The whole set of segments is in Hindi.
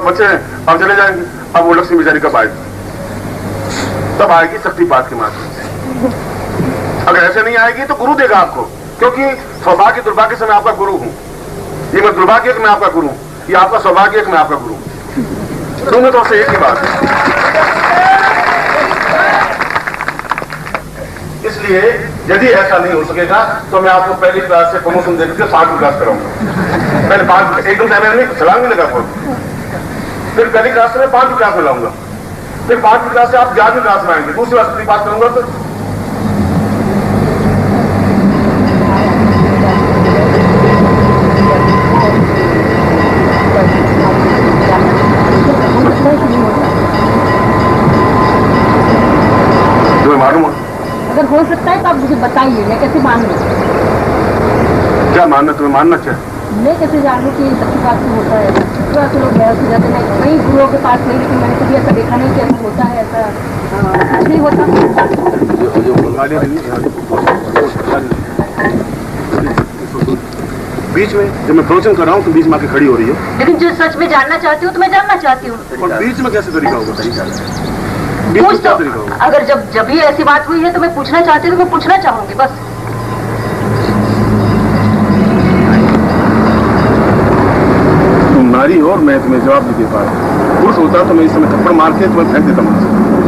बच्चे हैं, अब चले जाएंगे। अब वो लक्ष्मी बेचारी कब आएगी? तब आएगी शक्तिपात के माध्यम से। अगर ऐसे नहीं आएगी तो गुरु देगा आपको, क्योंकि सौभाग्य दुर्भाग्य से मैं आपका गुरु हूं। ये मैं दुर्भाग्य कि मैं आपका गुरु हूं, ये आपका सौभाग्य कि मैं आपका गुरु हूं। दोनों तरफ से एक ही बात है। इसलिए यदि ऐसा नहीं हो सकेगा तो मैं आपको पहली क्लास से प्रमोशन देकर 5वीं क्लास कराऊंगा। पहले 5 एकदम पहले नहीं चलांग नहीं लगा, फिर पहली क्लास से मैं 5वीं क्लास में लाऊंगा, फिर 5वीं क्लास से आप 11वीं क्लास में आएंगे, दूसरी क्लास की बात करूंगा। तो तुम्हें मालूम है? अगर हो सकता है तो आप मुझे बताइए, मैं कैसे मान लूं? क्या मानना? तुम्हें मानना क्या? मैं कैसे जानूं कि सबकी बात में होता है? तो ऐसे लोग बहस हो जाते हैं, कई गुरुओं के पास नहीं, लेकिन मैंने कभी ऐसा देखा नहीं कि ऐसा होता है, ऐसा कुछ नहीं होता। बीच में जब मैं प्रवचन कर रहा हूँ तो बीच में आके खड़ी हो रही है। लेकिन जो सच में जानना चाहती हूँ तो मैं जानना चाहती हूँ। और बीच में कैसे तरीका होगा? पूछ तो, अगर जब भी ऐसी बात हुई है तो मैं पूछना चाहती हूँ तो मैं पूछना चाहूंगी बस। तुम नारी हो और मैं तुम्हें जवाब नहीं दे पा रहा। पुरुष होता तो मैं इस समय थप्पड़ मार के तुम्हें फेंक देता हूँ।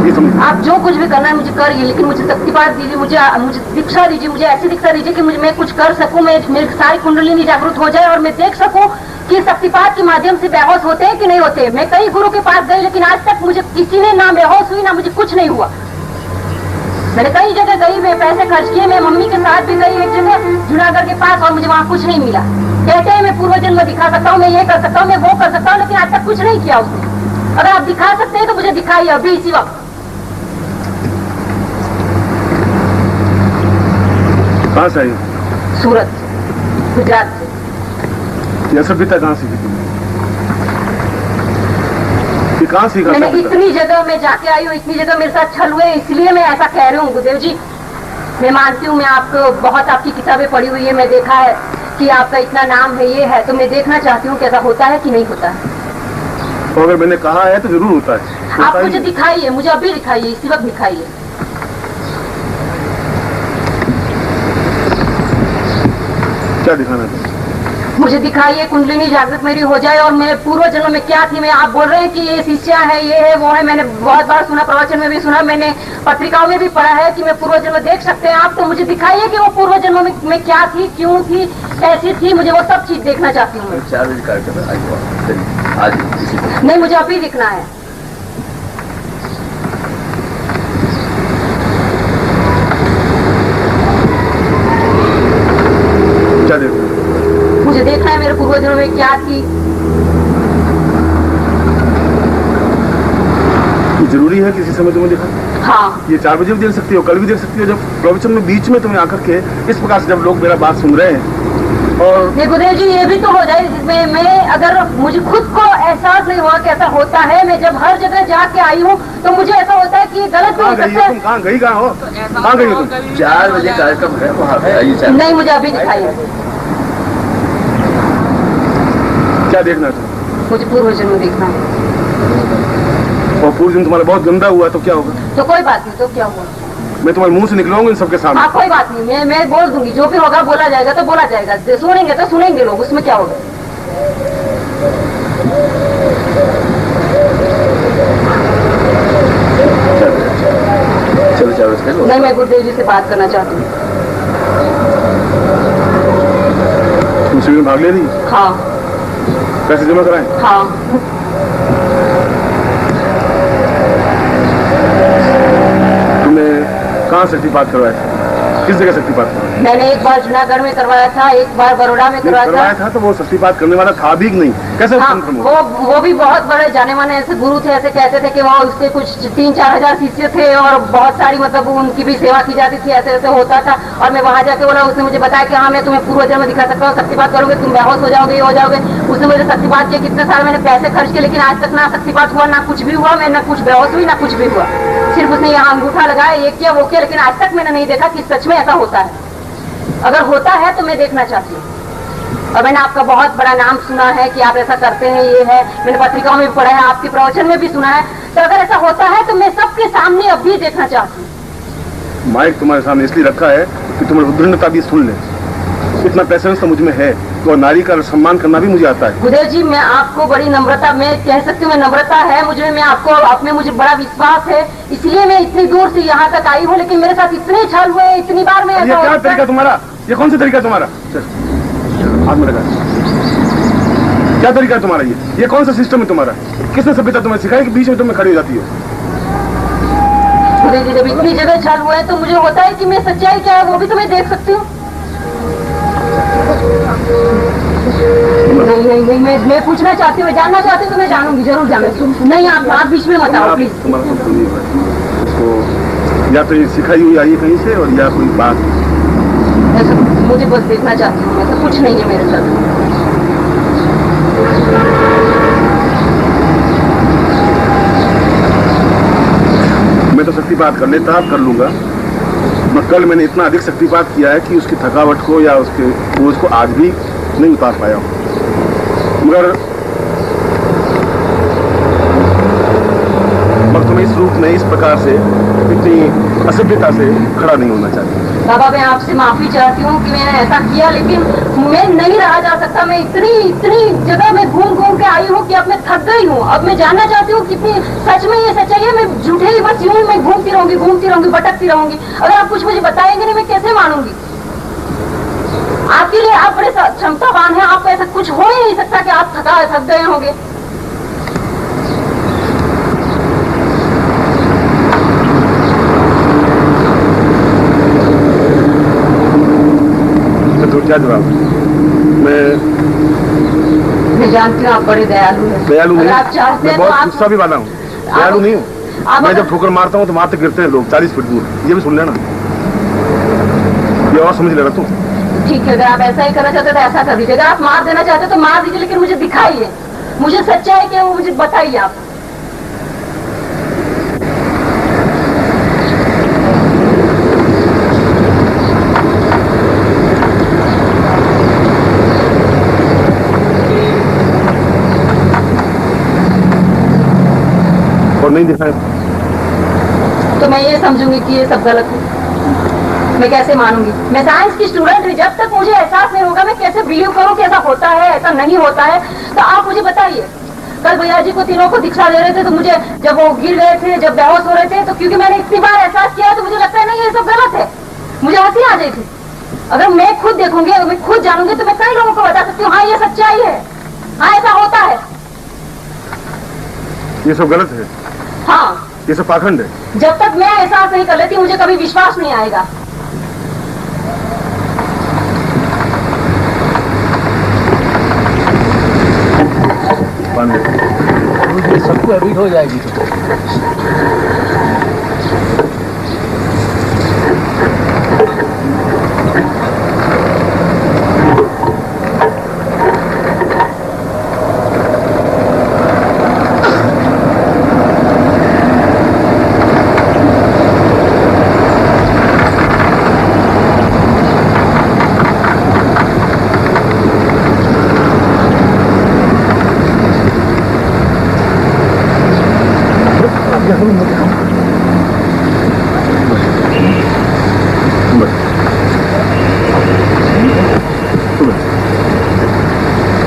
ये समझ आप जो कुछ भी करना है मुझे करिए, लेकिन मुझे शक्तिपात दीजिए, मुझे दीक्षा दीजिए, मुझे ऐसी दीक्षा दीजिए कि मैं कुछ कर सकूं, मेरी सारी कुंडलिनी जागृत हो जाए और मैं देख सकूं कि शक्तिपात के माध्यम से बेहोश होते हैं कि नहीं होते। मैं कई गुरु के पास गई, लेकिन आज तक मुझे किसी ने ना बेहोश हुई ना मुझे कुछ नहीं हुआ। मैंने कई जगह गई, मैं पैसे खर्च किए, मैं मम्मी के साथ भी गई एक जगह जूनागढ़ के पास और मुझे वहाँ कुछ नहीं मिला। कहते हैं मैं पूर्व जन्म दिखा सकता हूँ, मैं ये कर सकता हूँ, मैं वो कर सकता हूँ, लेकिन आज तक कुछ नहीं किया उसने। अगर आप दिखा सकते हैं तो मुझे दिखाइए अभी इसी वक्त। कहाँ से आई? सूरत, गुजरात से। यह सभ्यता कहाँ सीखी तुमने? ये कहाँ सीखा? मैंने इतनी जगह में जाके आई हूँ, इतनी जगह मेरे साथ छल हुए, इसलिए मैं ऐसा कह रही हूँ। गुरुदेव जी, मैं मानती हूँ, मैं आपको बहुत आपकी किताबें पढ़ी हुई है, मैं देखा है कि आपका इतना नाम है, ये है, तो मैं देखना चाहती हूँ कि ऐसा होता है कि नहीं होता है। तो अगर मैंने कहा है तो जरूर होता है। आप मुझे दिखाइए, मुझे अभी दिखाइए, इसी वक्त दिखाइए। क्या दिखाना है? मुझे दिखाइए, कुंडलिनी जागृत मेरी हो जाए और मैं पूर्व जन्म में क्या थी। मैं आप बोल रहे हैं कि ये शिष्या है, ये है, वो है, मैंने बहुत बार सुना, प्रवचन में भी सुना, मैंने पत्रिकाओं में भी पढ़ा है कि मैं पूर्व जन्म देख सकते हैं आप। तो मुझे दिखाइए कि वो पूर्व जन्म में मैं क्या थी, क्यों थी, कैसी थी, मुझे वो सब चीज देखना चाहती हूँ। 4 बजे कार्यक्रम आज नहीं, मुझे अभी दिखना है। क्या देखना? मुझे देखना है मेरे पूर्व जन्म में क्या थी। जरूरी है किसी समय तुम्हें दिखा? हाँ, ये 4 बजे भी देख सकती हो, कल भी देख सकती हो, जब प्रवचन में बीच में तुम्हें आकर के इस प्रकार से जब लोग मेरा बात सुन रहे हैं। और गुरुदेव जी, ये भी तो हो जाए जिसमें मैं अगर मुझे खुद को एहसास नहीं हुआ कि ऐसा होता है, मैं जब हर जगह जाके आई हूँ तो मुझे ऐसा होता है कि गलत भी हो सकता है। तुम कहाँ गई, कहाँ हो, कहाँ गई हो तुम? 4 बजे कार्यक्रम है, वहाँ पे आइए। नहीं, मुझे अभी दिखाइए। क्या देखना है? मुझे पूर्व जन्म देखना है। और पूर्व जन्म तुम्हारा बहुत गंदा हुआ तो क्या होगा? तो कोई बात नहीं, तो क्या हुआ? मैं तुम्हारे मुंह से निकलाऊंगा इन सबके सामने। हाँ, कोई बात नहीं, मैं बोल दूंगी, जो भी होगा बोला जाएगा तो बोला जाएगा, सुनेंगे तो सुनेंगे लोग, उसमें क्या होगा। चलो 4 बजे। नहीं, मैं गुरुदेव जी से बात करना चाहती हूँ। तुम शिविर में भाग ले रही? हाँ। पैसे जमा कराएं? हाँ। कहाँ शक्तिपात करवाया? किस जगह शक्तिपात करवाया? मैंने एक बार जूनागढ़ में करवाया था, एक बार बड़ौदा में करवाया था। तो वो शक्तिपात करने वाला था भी नहीं, कैसे? हाँ, वो भी बहुत बड़े जाने माने ऐसे गुरु थे, ऐसे कहते थे कि वहाँ उसके कुछ 3-4 हजार शिष्य थे और बहुत सारी मतलब उनकी भी सेवा की जाती थी, ऐसे ऐसे होता था। और मैं वहाँ जाके बोला, उसने मुझे बताया कि हाँ, मैं तुम्हें पूर्व जन्म दिखा सकता हूँ, शक्तिपात करोगे तुम बेहोश हो जाओगे, ये हो जाओगे। उसने मुझे शक्तिपात किया, कितने साल मैंने पैसे खर्च किए, लेकिन आज तक ना शक्तिपात हुआ, ना कुछ भी हुआ, मैं ना कुछ बेहोश हुई, ना कुछ भी हुआ। सिर्फ उसने यहाँ अंगूठा लगाया, ये किया, वो किया, लेकिन आज तक मैंने नहीं देखा कि सच में ऐसा होता है। अगर होता है तो मैं देखना चाहती हूँ। और मैंने आपका बहुत बड़ा नाम सुना है कि आप ऐसा करते हैं, ये है, मैंने पत्रिकाओं में भी पढ़ा है, आपके प्रवचन में भी सुना है। तो अगर ऐसा होता है तो मैं सबके सामने अब भी देखना चाहती हूँ। माइक तुम्हारे सामने इसलिए रखा है कि तुम्हारी उद्दंडता भी सुन ले। इतना पैसेंस तो मुझ में है, तो नारी का सम्मान करना भी मुझे आता है। गुरुदेव जी, मैं आपको बड़ी नम्रता, मैं कह सकती हूँ, मैं नम्रता है मुझे, मैं आपको, आप में मुझे बड़ा विश्वास है, इसलिए मैं इतनी दूर से यहाँ तक आई हूँ। लेकिन मेरे साथ इतने छल हुए, इतनी बार मैं ये क्या तरीका तुम्हारा? ये कौन सा तरीका तुम्हारा? हाथ में लगा। क्या तरीका है तुम्हारा? ये कौन सा सिस्टम है तुम्हारा? किसने सभ्यता तुम्हें सिखाई कि बीच में तुम्हें खड़ी हो जाती हो? गुरुदेव जी, जब इतनी जगह छल हुए तो मुझे होता है कि मैं सच्चाई क्या है वो भी तो मैं देख सकती हूँ। नहीं, मैं पूछना चाहती हूँ, जानना चाहती हूँ तो मैं जानूंगी, जरूर जानूंगी। नहीं, आप बीच में मत आओ प्लीज। या तो ये सिखाई हुई आई कहीं से, और या कोई बात। ऐसा मुझे बस देखना चाहती हूँ, ऐसा कुछ नहीं है मेरे साथ। मैं तो शक्तिपात कर लेता, अब कर लूंगा। कल मैंने इतना अधिक शक्तिपात किया है कि उसकी थकावट को या उसके बोझ को आज भी नहीं उतार पाया हूं। मगर तुम्हें इस रूप में, इस प्रकार से, इतनी असभ्यता से खड़ा नहीं होना चाहिए। बाबा, मैं आपसे माफी चाहती हूँ कि मैंने ऐसा किया, लेकिन मैं नहीं रहा जा सकता। मैं इतनी जगह में घूम घूम के आई हूँ कि अब मैं थक गई हूँ। अब मैं जानना चाहती हूँ कितनी सच में ये सच्चाई है। मैं झूठे ही बस यूं मैं घूमती रहूंगी, भटकती रहूंगी। अगर आप कुछ मुझे बताएंगे नहीं, मैं कैसे मानूंगी? आपके लिए आप बड़े क्षमतावान हैं, आपको ऐसा कुछ हो ही नहीं सकता कि आप थक गए होंगे। तो क्या जवाब? मैं जानती हूँ आप बड़े दयालु हैं। दयालु नहीं, आप चाहते मैं हैं बहुत तो गुस्सा भी वाला हूँ। दयालु नहीं हूँ। मैं जब ठोकर मारता हूँ तो वहां तक गिरते हैं लोग 40 फीट दूर। ये भी सुन लेना, ये और समझ लेना तू। ठीक है, अगर आप ऐसा ही करना चाहते तो ऐसा कर दीजिए। अगर आप मार देना चाहते तो मार दीजिए, लेकिन मुझे दिखाइए, मुझे सच्चाई क्या वो मुझे बताइए आप। और नहीं दिखाए तो मैं ये समझूंगी कि ये सब गलत है। मैं कैसे मानूंगी? मैं साइंस की स्टूडेंट हूँ, जब तक मुझे एहसास नहीं होगा मैं कैसे बिलीव करूँ कि ऐसा होता है, ऐसा नहीं होता है। तो आप मुझे बताइए। कल भैया जी को तीनों को दीक्षा दे रहे थे, तो मुझे जब वो गिर गए थे, जब बेहोश हो रहे थे, तो क्योंकि मैंने इतनी बार एहसास किया तो मुझे लगता है नहीं ये सब गलत है। मुझे हंसी आ गई थी। अगर मैं खुद देखूंगी, अगर मैं खुद जानूंगी तो मैं कई लोगों को बता सकती हूँ हाँ ये सच्चाई है, हाँ ऐसा होता है। ये सब गलत है, हाँ ये सब पाखंड है। जब तक मैं एहसास नहीं कर लेती मुझे कभी विश्वास नहीं आएगा। सबको हैबिट हो जाएगी तो।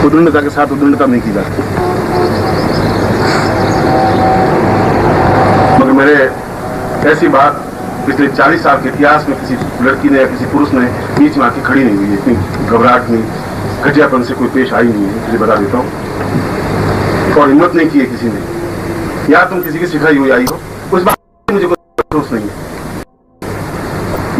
उद्दंडता के साथ उद्दंडता नहीं की जाती। मगर मेरे ऐसी बात पिछले 40 साल के इतिहास में किसी लड़की ने या किसी पुरुष ने बीच में आके खड़ी नहीं हुई है। इतनी घबराहट नहीं, घटियापन से कोई पेश आई नहीं है, इसलिए बता देता हूँ। और हिम्मत नहीं की है किसी ने। या तुम किसी की सिखाई हुई आई हो, उस बात में मुझे कोई अफसोस नहीं है।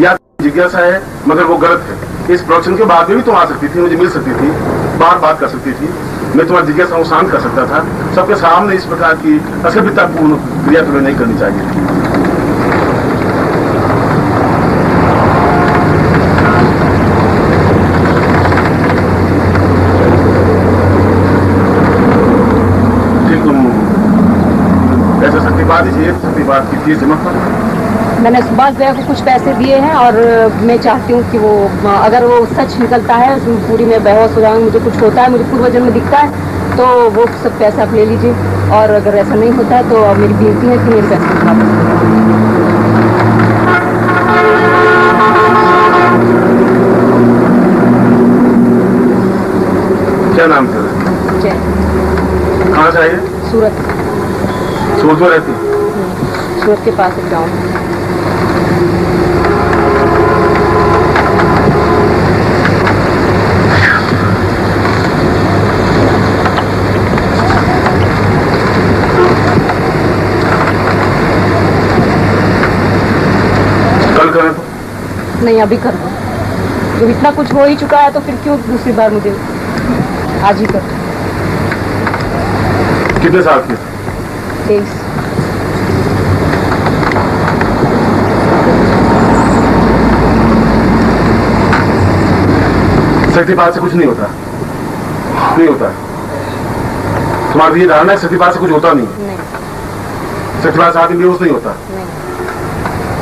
या जिज्ञासा है मगर वो गलत है। इस प्रवचन के बाद में भी तुम आ सकती थी, मुझे मिल सकती थी, बात कर सकती थी, मैं तुम्हारी जिज्ञासा को शांत कर सकता था। सबके सामने इस प्रकार की असभ्यतापूर्ण क्रिया तुम्हें नहीं करनी चाहिए। ठीक, तुम ऐसा शक्तिपात की चीज मत करो। मैंने सुभाष भैया को कुछ पैसे दिए हैं और मैं चाहती हूँ कि वो अगर वो सच निकलता है उसमें पूरी मैं बेहोश हो जाऊँगी, मुझे कुछ होता है, मुझे पूर्वजन्म में दिखता है तो वो सब पैसा आप ले लीजिए, और अगर ऐसा नहीं होता है तो मेरी विनती है कि मेरे पैसे वापस क्या नाम था? जय। कहाँ से आइए? सूरत। सूरत में रहती? सूरत के पास एक गाँव। कल करें तो? नहीं, अभी कर दो। जब इतना कुछ हो ही चुका है तो फिर क्यों दूसरी बार मुझे? आज ही कर। कितने साल के? 23। शक्तिपात से कुछ नहीं होता, नहीं होता। तुम्हारी ये धारणा है शक्तिपात से कुछ होता नहीं? शक्तिपात से आदमी बेहोश नहीं होता?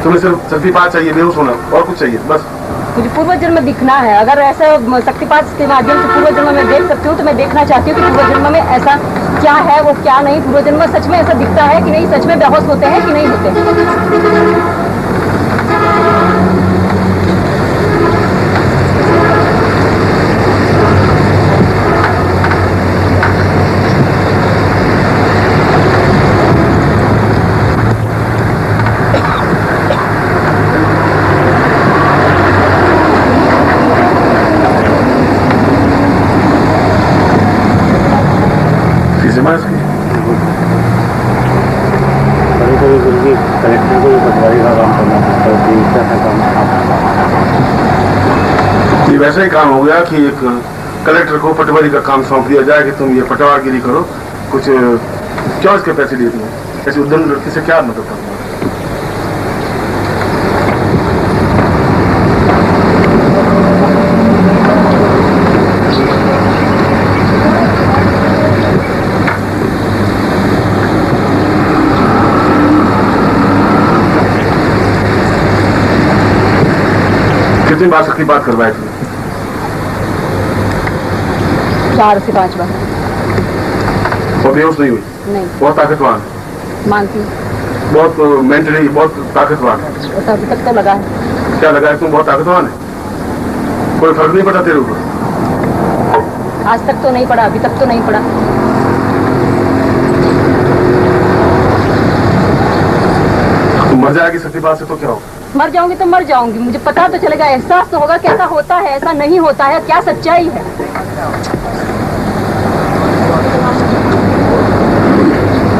तुम्हें सिर्फ शक्तिपात चाहिए, बेहोश होना, और कुछ चाहिए बस? मुझे पूर्वजन्म में दिखना है। अगर ऐसा शक्तिपात के माध्यम से पूर्वजन्म में देख सकती हूँ तो मैं देखना चाहती हूँ कि पूर्वजन्म में ऐसा क्या है, वो क्या नहीं। पूर्वजन्म में सच में ऐसा दिखता है कि नहीं, सच में बेहोश होते हैं कि नहीं होते। कलेक्टर को भी पटवारी का काम करना पड़ता है, कैसा काम? ये वैसा ही काम हो गया कि एक कलेक्टर को पटवारी का काम सौंप दिया जाए कि तुम ये पटवारगिरी करो, कुछ क्यों इसके पैसे लिए तुम? ऐसी उद्यम लड़की से क्या मतलब था? कितनी बार सबकी बात करवाए थे? 4 से 5 बार। और बेहोश नहीं हुई? नहीं। बहुत ताकतवान? मानती हूँ। बहुत मेंटली बहुत ताकतवान? अभी तक तो लगा है। क्या लगा है? तुम बहुत ताकतवान है? कोई फर्क नहीं पड़ा तेरे ऊपर? आज तक तो नहीं पड़ा, अभी तक तो नहीं पड़ा। तुम मर जाएगी सत्यपात से तो क्या हो? मर जाऊंगी तो मर जाऊंगी, मुझे पता तो चलेगा, एहसास तो होगा कैसा होता है, ऐसा नहीं होता है, क्या सच्चाई है।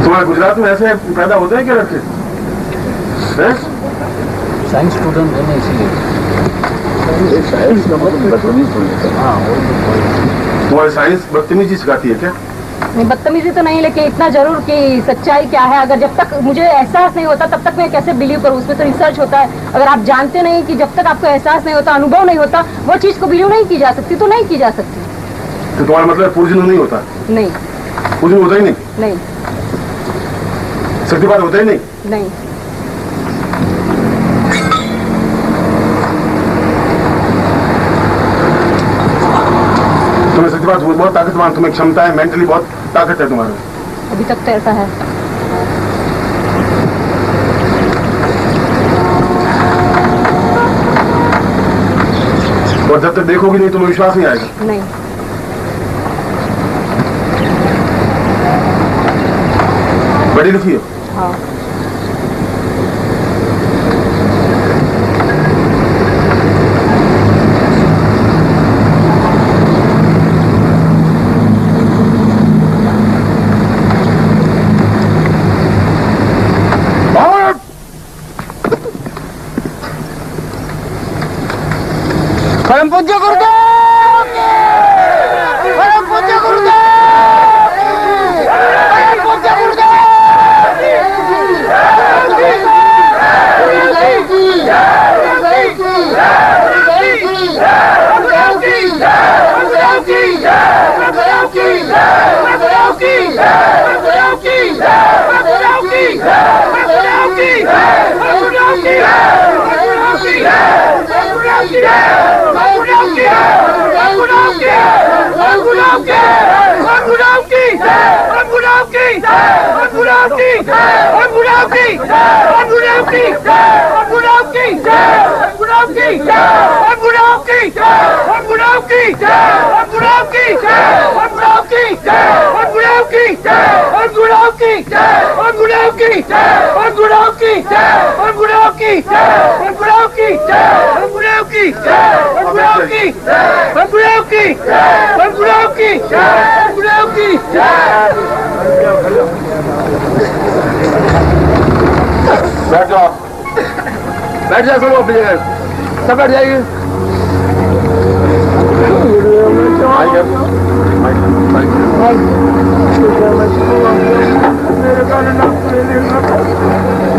तुम्हारे गुजरात में ऐसे पैदा होते हैं क्या लड़के? साइंस स्टूडेंट है ना, इसीलिए। तुम्हारी साइंस बदतमीजी सिखाती है क्या? नहीं, बदतमीजी तो नहीं, लेकिन इतना जरूर कि सच्चाई क्या है। अगर जब तक मुझे एहसास नहीं होता तब तक मैं कैसे बिलीव करूँ? उसमें तो रिसर्च होता है। अगर आप जानते नहीं कि जब तक आपको एहसास नहीं होता, अनुभव नहीं होता, वो चीज को बिलीव नहीं की जा सकती, तो नहीं की जा सकती। तो तुम्हारा मतलब पूर्वजन्म नहीं होता? नहीं। पूर्वजन्म होता ही नहीं? नहीं। शक्तिपात होता ही नहीं? नहीं। तुम्हें शक्तिपात बहुत ताकतवान, तुम्हें क्षमता है, मेंटली बहुत ताकत है तुम्हारे। अभी तक तो ऐसा है। और जब तक देखोगी नहीं तुम्हें विश्वास नहीं आएगा? नहीं। बड़ी लिखी हो? हाँ। परम पूज्य गुरुदेव की! परम पूज्य गुरुदेव की! परम पूज्य गुरुदेव की! गुरुदेव की! गुरुदेव की! गुरुदेव की! गुरुदेव की! गुरुदेव की! गुरुदेव की! गुरुदेव की! गुरुदेव की! गुरुदेव की! गुरुदेव की! गुरुदेव की! बैठ जाओ, बैठ जाओ सब अपनी जगह, सब बैठ जाइए।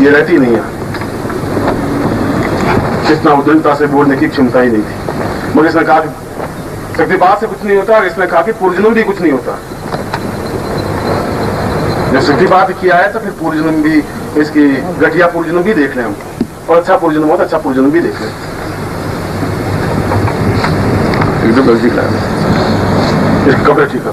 ये रहती नहीं है, इतना उद्दंडता से बोलने की क्षमता ही नहीं थी। मगर इसने कहा कि शक्तिपात से कुछ नहीं होता, और इसने कहा कि पूर्वजन्म भी कुछ नहीं होता। जब शक्तिपात किया है तो फिर पूर्वजन्म भी, इसकी घटिया पूर्वजन्म भी देख लें हम, और अच्छा पूर्वजन्म हो तो अच्छा पूर्वजन्म भी देख लें। एकदम गलती करा इसके कपड़े ठीक है।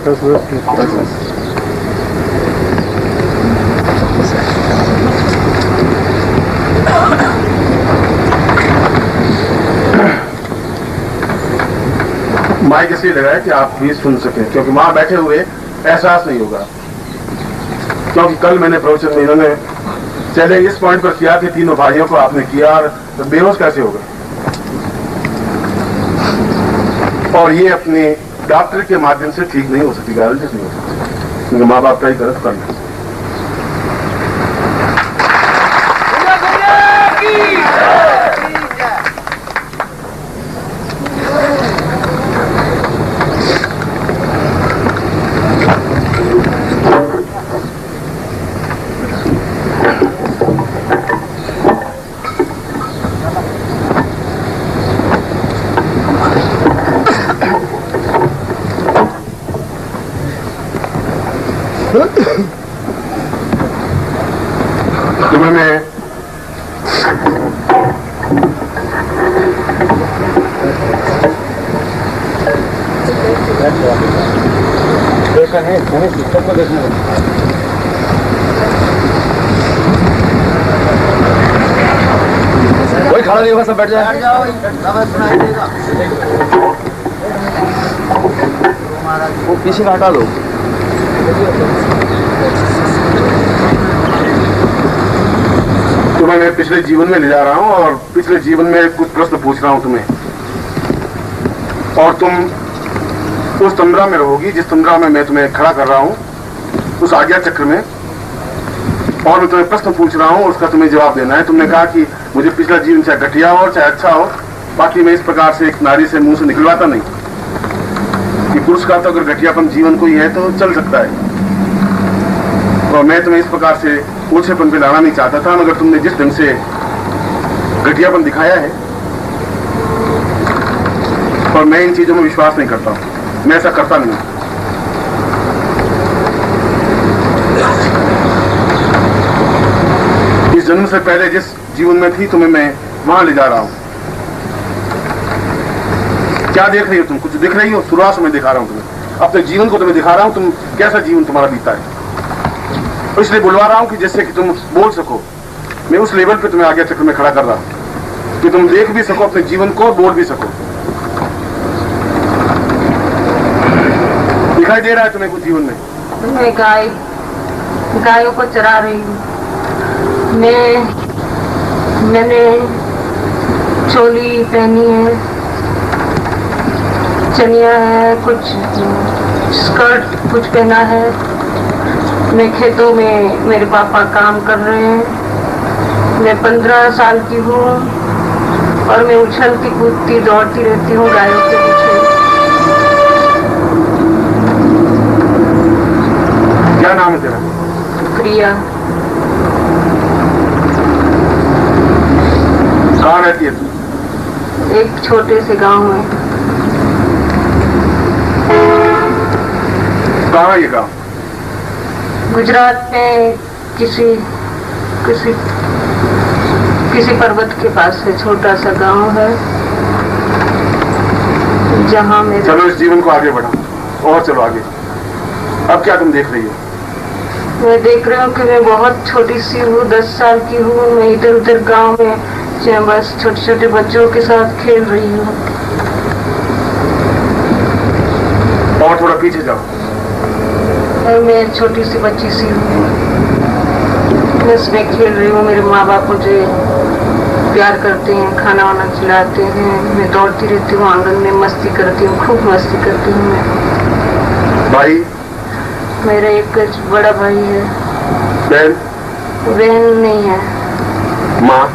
बस बस माइक इसलिए लगाया कि आप भी सुन सकें, क्योंकि वहां बैठे हुए एहसास नहीं होगा। क्योंकि कल मैंने प्रवचन में इन्होंने चले इस पॉइंट पर किया कि तीनों भाइयों को आपने किया और तो बेहोश कैसे हो गए, और ये अपने डॉक्टर के माध्यम से ठीक नहीं हो सकती, गारंटी नहीं हो सकती, क्योंकि माँ बाप का ही गलत करना। तुम्हें मैं देखा है, मैंने सिस्टम को देखना है। कोई खड़ा नहीं होगा, सब बैठ जाए। वो पीछे का हटा दो। तुम्हें मैं पिछले जीवन में ले जा रहा हूं, और पिछले जीवन में कुछ प्रश्न पूछ रहा हूं तुम्हें, और तुम उस तंद्रा में रहोगी जिस तंद्रा में मैं तुम्हें खड़ा कर रहा हूं, उस आज्ञा चक्र में, और मैं तुम्हें प्रश्न पूछ रहा हूं, उसका तुम्हें जवाब देना है। तुमने कहा कि मुझे पिछला जीवन चाहे घटिया हो चाहे अच्छा हो, बाकी मैं इस प्रकार से एक नारी से मुंह से निकलवाता नहीं कि पुरुष का तो अगर घटियापन जीवन को ही है तो चल सकता है, और मैं तुम्हें इस प्रकार से ऊंचेपन पे लाना नहीं चाहता था। मगर तुमने जिस ढंग से घटियापन दिखाया है, और मैं इन चीजों में विश्वास नहीं करता हूं, मैं ऐसा करता नहीं। इस जन्म से पहले जिस जीवन में थी तुम्हें मैं वहां ले जा रहा हूं। क्या देख रही हो तुम? कुछ दिख रही हो? शुरुआत से मैं दिखा रहा हूं तुम्हें, अपने जीवन को तुम्हें दिखा रहा हूं, तुम कैसा जीवन तुम्हारा बीता है, इसलिए बुलवा रहा हूं कि जिससे कि तुम बोल सको। मैं उस लेवल पे तुम्हें आगे चक्र में खड़ा कर रहा हूं कि तुम देख भी सको अपने जीवन को, बोल भी सको। दिखाई दे रहा है तुम्हें कुछ जीवन में? मैं गायों को चरा रही हूँ। मैंने चोली पहनी है, चनिया है, कुछ स्कर्ट कुछ पहना है। मैं खेतों में मेरे पापा काम कर रहे हैं। मैं 15 साल की हूँ, और मैं उछलती कूदती दौड़ती रहती हूँ गायों के पीछे। प्रिया। कहाँ रहती है तू? एक छोटे से गांव में। कहाँ है ये गाँव? गुजरात में किसी किसी किसी पर्वत के पास है, छोटा सा गांव है जहाँ में। चलो इस जीवन को आगे बढ़ाओ और चलो आगे। अब क्या तुम देख रही हो? मैं देख रही हूँ कि मैं बहुत छोटी सी हूँ, 10 साल की हूँ। मैं इधर उधर गांव में बस छोटे छोटे बच्चों के साथ खेल रही हूँ। और थोड़ा पीछे जाओ। और मैं छोटी सी बच्ची सी हूँ, मैं उसमें खेल रही हूँ। मेरे माँ बाप मुझे प्यार करते हैं, खाना वाना खिलाते हैं। मैं दौड़ती रहती हूँ आंगन में, मस्ती करती हूँ, खूब मस्ती करती हूँ मैं। भाई? मेरा एक बड़ा भाई है। बहन? बहन नहीं है। माँ?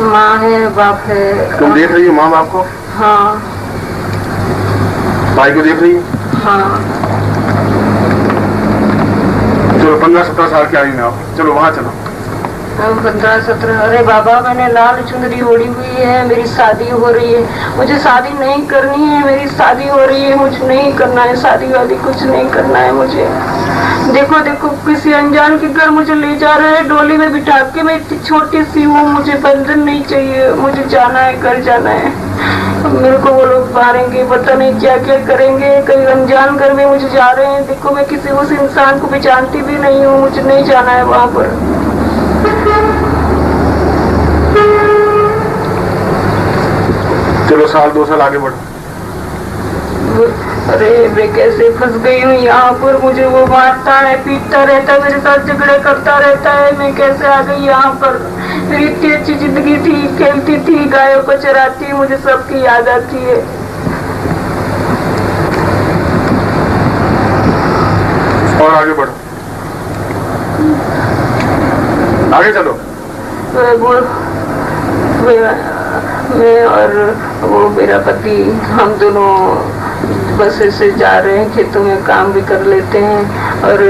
माँ है, बाप है। तुम देख रही हो माँ बाप को? हाँ। भाई को देख रही हो? हाँ। चलो 15-17 साल की आयु में आओ, चलो वहाँ चलो। 15-17? अरे बाबा, मैंने लाल चुंदरी ओढ़ी हुई है, मेरी शादी हो रही है। मुझे शादी नहीं करनी है, मेरी शादी हो रही है, मुझे नहीं करना है शादी वादी, कुछ नहीं करना है मुझे। देखो देखो, किसी अनजान के घर मुझे ले जा रहे हैं डोली में बिठा के। मैं इतनी छोटी सी हूँ, मुझे बंधन नहीं चाहिए, मुझे जाना है, घर जाना है। मेरे को वो लोग मारेंगे, पता नहीं क्या क्या करेंगे। कहीं अनजान घर में मुझे जा रहे हैं। देखो, मैं किसी उस इंसान को पहचानती भी नहीं हूँ, मुझे नहीं जाना है वहाँ पर। चलो 1-2 साल आगे बढ़ो। अरे मैं कैसे फंस गई हूँ यहाँ पर। मुझे वो मारता है, पीटता रहता है, मेरे साथ झगड़े करता रहता है। मैं कैसे आ गई यहाँ पर? मेरी इतनी अच्छी जिंदगी थी, खेलती थी, गायों को चराती, मुझे सबकी याद आती है। और आगे बढ़ो, आगे चलो। मैं और वो मेरा पति, हम दोनों बस से जा रहे हैं, खेतों में काम भी कर लेते हैं। और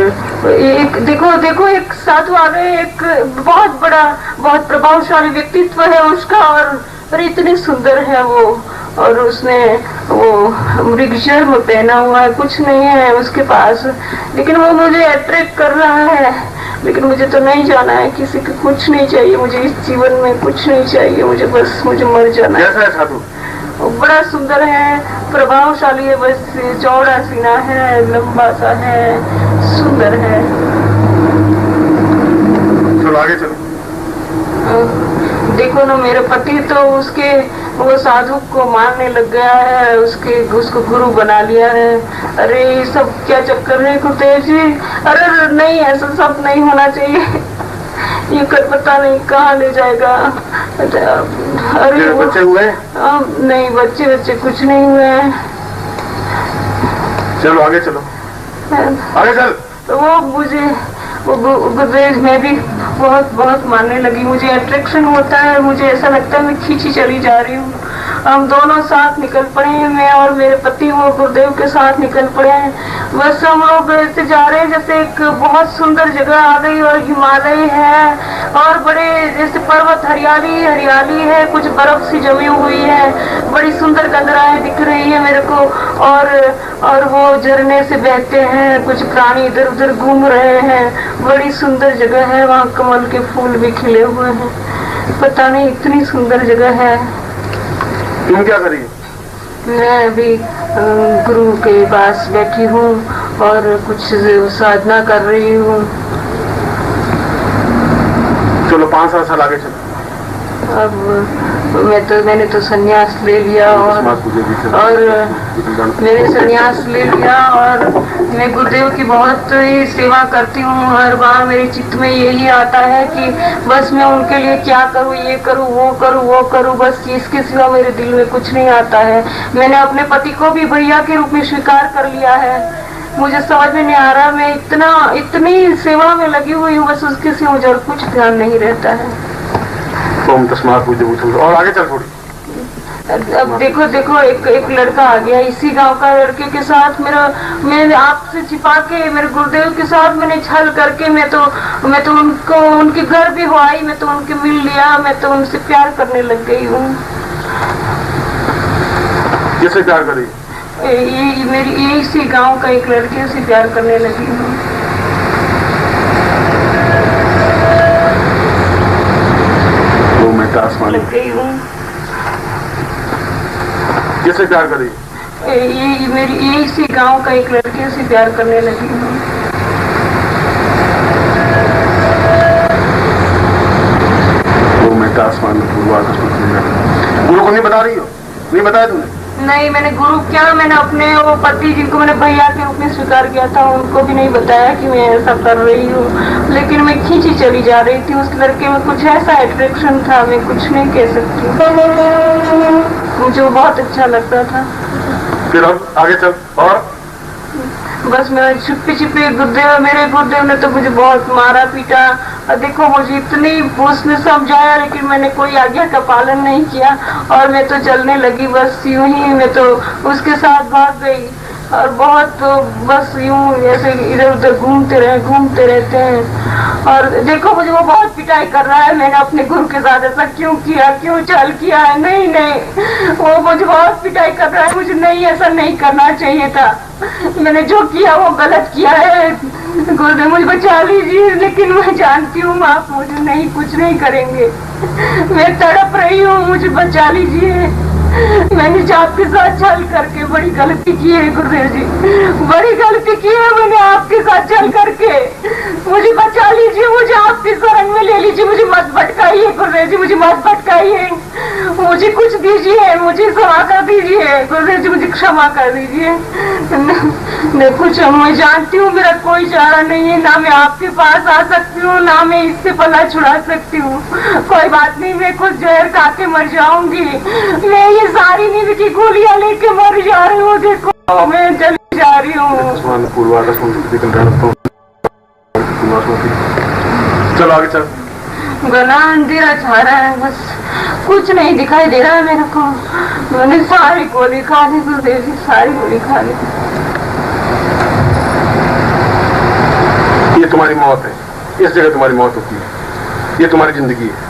एक देखो देखो, एक साधु आ गए, एक बहुत बड़ा, बहुत प्रभावशाली व्यक्तित्व है उसका। और इतनी सुंदर है वो, और उसने वो मृगशर्म पहना हुआ है, कुछ नहीं है उसके पास, लेकिन वो मुझे अट्रैक्ट कर रहा है। लेकिन मुझे तो नहीं जाना है, किसी को कुछ नहीं चाहिए मुझे इस जीवन में, कुछ नहीं चाहिए मुझे, बस मुझे मर जाना है। कैसा है साधु? बड़ा सुंदर है, प्रभावशाली है, बस चौड़ा सीना है, लंबा सा है, सुंदर है। चलो आगे चलो। देखो ना, मेरे पति तो उसके वो साधु को मारने लग गया है, उसको गुरु बना लिया है। अरे ये सब क्या चक्कर है गुरुदेव जी? अरे नहीं, ऐसा सब नहीं होना चाहिए। ये कर पता नहीं कहाँ ले जाएगा। अरे बच्चे हुए? नहीं, बच्चे कुछ नहीं हुए हैं। चलो आगे चलो, आगे चल। तो वो मुझे गुरुदेव में भी बहुत मानने लगी, मुझे अट्रैक्शन होता है, मुझे ऐसा लगता है मैं खींची चली जा रही हूँ। हम दोनों साथ निकल पड़े हैं, मैं और मेरे पति वो गुरुदेव के साथ निकल पड़े हैं। बस हम लोग ऐसे जा रहे हैं जैसे एक बहुत सुंदर जगह आ गई, और हिमालय है, और बड़े जैसे पर्वत, हरियाली हरियाली है, कुछ बर्फ सी जमी हुई है, बड़ी सुंदर गंगराएं दिख रही है मेरे को। और वो झरने से बहते हैं, कुछ प्राणी इधर उधर घूम रहे हैं, बड़ी सुंदर जगह है। वहाँ कमल के फूल भी खिले हुए हैं, पता नहीं इतनी सुंदर जगह है। तुम क्या करिए? मैं अभी गुरु के पास बैठी हूँ और कुछ साधना कर रही हूँ। चलो 5-7 साल आगे चलो। अब मैंने तो संन्यास ले लिया, और मैंने संन्यास ले लिया, और मैं गुरुदेव की बहुत ही सेवा करती हूँ। हर बार मेरे चित्त में यही आता है कि बस मैं उनके लिए क्या करूँ, ये करूँ, वो करूँ, वो करूँ, बस इसके सिवा मेरे दिल में कुछ नहीं आता है। मैंने अपने पति को भी भैया के रूप में स्वीकार कर लिया है। मुझे समझ में नहीं आ रहा, मैं इतनी सेवा में लगी हुई हूँ, बस उसके सिवा मुझे और कुछ ध्यान नहीं रहता है। ओम तस्मात् पूज्य भूतम। और आगे चल थोड़ी। अब देखो एक लड़का आ गया इसी गांव का, लड़के के साथ मैंने आपसे छिपा के मेरे गुरुदेव के साथ मैंने छल करके मैं तो उनको उनके घर भी हो आई, मैं तो उनके मिल लिया, मैं तो उनसे प्यार करने लग गई हूँ। किससे प्यार करी? ये मेरी इसी गांव का एक लड़के से प्यार करने लगी हूँ। तो मैं आसमान लग गई हूँ। किससे प्यार करी? ये मेरी इसी गांव का एक लड़के से प्यार करने लगी हूँ। तो मैं आसमान में पूर्वाकाश में गुरु को नहीं बता रही हो? नहीं बताया तुमने? नहीं, मैंने गुरु क्या, मैंने अपने वो पति जिनको मैंने भैया के रूप में स्वीकार किया था उनको भी नहीं बताया कि मैं ऐसा कर रही हूँ, लेकिन मैं खींची चली जा रही थी। उस लड़के में कुछ ऐसा अट्रैक्शन था, मैं कुछ नहीं कह सकती, मुझे वो बहुत अच्छा लगता था। फिर अब आगे चल। और बस मैं छुपे मेरे गुरुदेव ने तो मुझे बहुत मारा पीटा, और देखो मुझे इतनी उसने समझाया लेकिन मैंने कोई आज्ञा का पालन नहीं किया और मैं तो चलने लगी बस यूं ही, मैं तो उसके साथ भाग गई और बहुत तो बस यूं ऐसे इधर उधर घूमते रहते हैं। और देखो मुझे वो बहुत पिटाई कर रहा है, मैंने अपने गुरु के साथ ऐसा क्यों किया, क्यों छल किया है? नहीं, वो मुझे बहुत पिटाई कर रहा है, मुझे नहीं ऐसा नहीं करना चाहिए था, मैंने जो किया वो गलत किया है, गुरुदेव मुझे बचा लीजिए। लेकिन मैं जानती हूँ आप मुझे नहीं कुछ नहीं करेंगे, मैं तड़प रही हूँ, मुझे बचा लीजिए। मैंने आपके साथ छल करके बड़ी गलती की है गुरुदेव जी, बड़ी गलती की है मैंने आपके साथ छल करके, मुझे बचा लीजिए, मुझे आपके शरण में ले लीजिए, मुझे मत भटकाइए गुरुदेव जी, मुझे मत भटकाइए, मुझे कुछ दीजिए, मुझे क्षमा कर दीजिए गुरुदेव जी, मुझे क्षमा कर दीजिए। मैं कुछ मैं जानती हूँ मेरा कोई चारा नहीं है, ना मैं आपके पास आ सकती हूँ ना मैं इससे पला छुड़ा सकती हूँ, कोई बात नहीं, मैं कुछ जहर खा के मर जाऊंगी, मैं ये सारी नींद की गोलियां लेके मर जा रही हूँ, देखो मैं चली जा रही हूँ। चलो आगे चल। गला अंधेरा छा रहा है, बस कुछ नहीं दिखाई दे रहा है मेरे को, मैंने सारी गोली खा ली गुरुदेव जी, सारी गोली खा ली। ये तुम्हारी मौत है, इस जगह तुम्हारी मौत होती है, ये तुम्हारी जिंदगी है।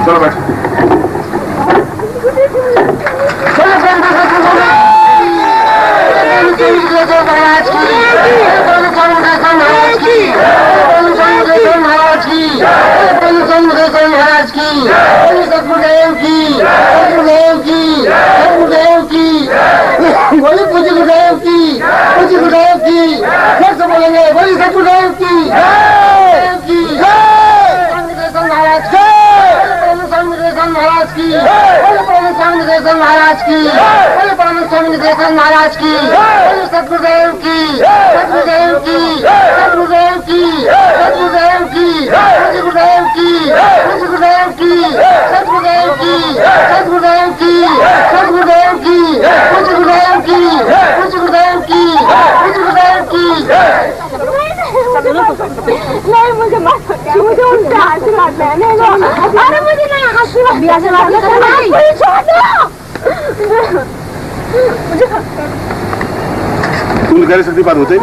चलो बैठ। महाराज की, परम स्वामी निदेशन महाराज की, सतगुरुदेव की, सतगुरुदेव की, सतगुरुदेव की, सतगुरुदेव की, सतगुरुदेव की, सतगुरुदेव की, सतगुरुदेव की, सतगुरुदेव की, सतगुरुदेव की, सतगुरुदेव की, सतगुरुदेव की, सतगुरुदेव की। नहीं मुझे मत, मुझे उनसे आशीर्वाद लेने दो, अरे मुझे नहीं आशीर्वाद दिया, तुम कह सकती बात होते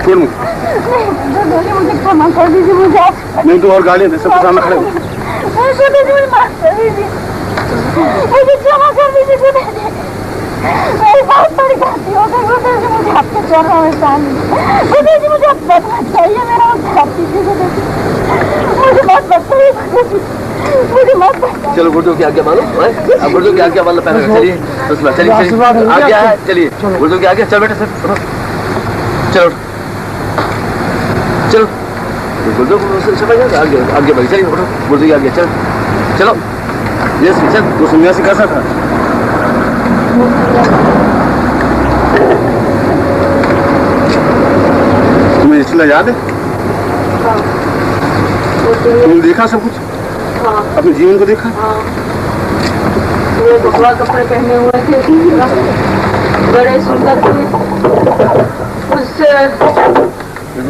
छोड़ मुझे क्षमा कर दीजिए, मुझे नहीं तो और गालियां दे सबके सामने खड़े मुझे माफ कर दीजिए, मुझे क्षमा कर दीजिए, मेरी बहुत बड़ी गलती हो गई गुरुदेव जी, मुझे आपके चरणों में शांति। गुरुदेव जी मुझे अब बचना चाहिए, मेरा उद्धार कीजिए गुरुदेव जी, मुझे मत बताइए गुरुदेव जी, मुझे मत बताइए। चलो गुरुदेव की आज्ञा मानो, अब गुरुदेव की आज्ञा मानो पहले। चलिए चलिए आज्ञा है, चलिए गुरुदेव की आज्ञा। चल बेटे सर, चलो चलो गुरुदेव आगे आगे बढ़, चलिए गुरुदेव की आज्ञा। चलो चलो ये चल। वो सन्यासी कैसा था? तुम्हें इसलिए याद है? तुमने देखा सब कुछ? अपने जीवन को देखा? वो भगवा कपड़े पहने हुए थे, बड़े सुंदर थे,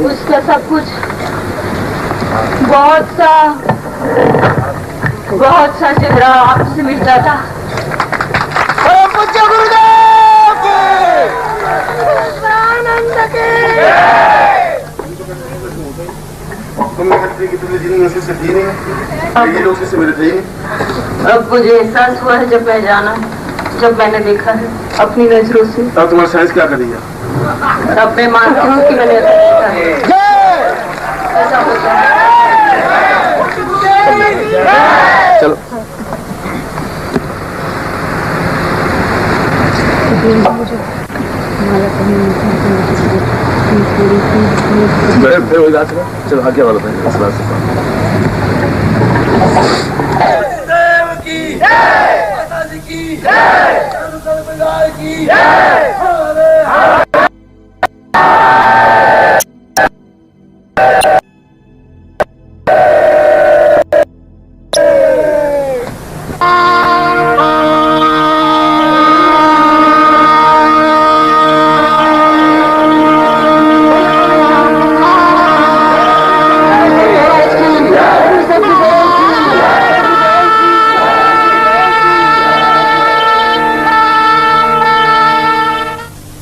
उसका सब कुछ बहुत सा चेहरा आपसे मिलता था। तुमने कहते कि तुमने जिन नशे से जी नहीं, ये लोग से मेरे थे ही। अब मुझे एहसास हुआ है जब मैंने देखा है अपनी नजरों से। तब तुम्हारा साइंस क्या करेगा? अब मैं मानती हूँ कि मैंने देखा है, ऐसा होता है। चलो फिर वही बात है। चलो आगे वाला पहले इस बात से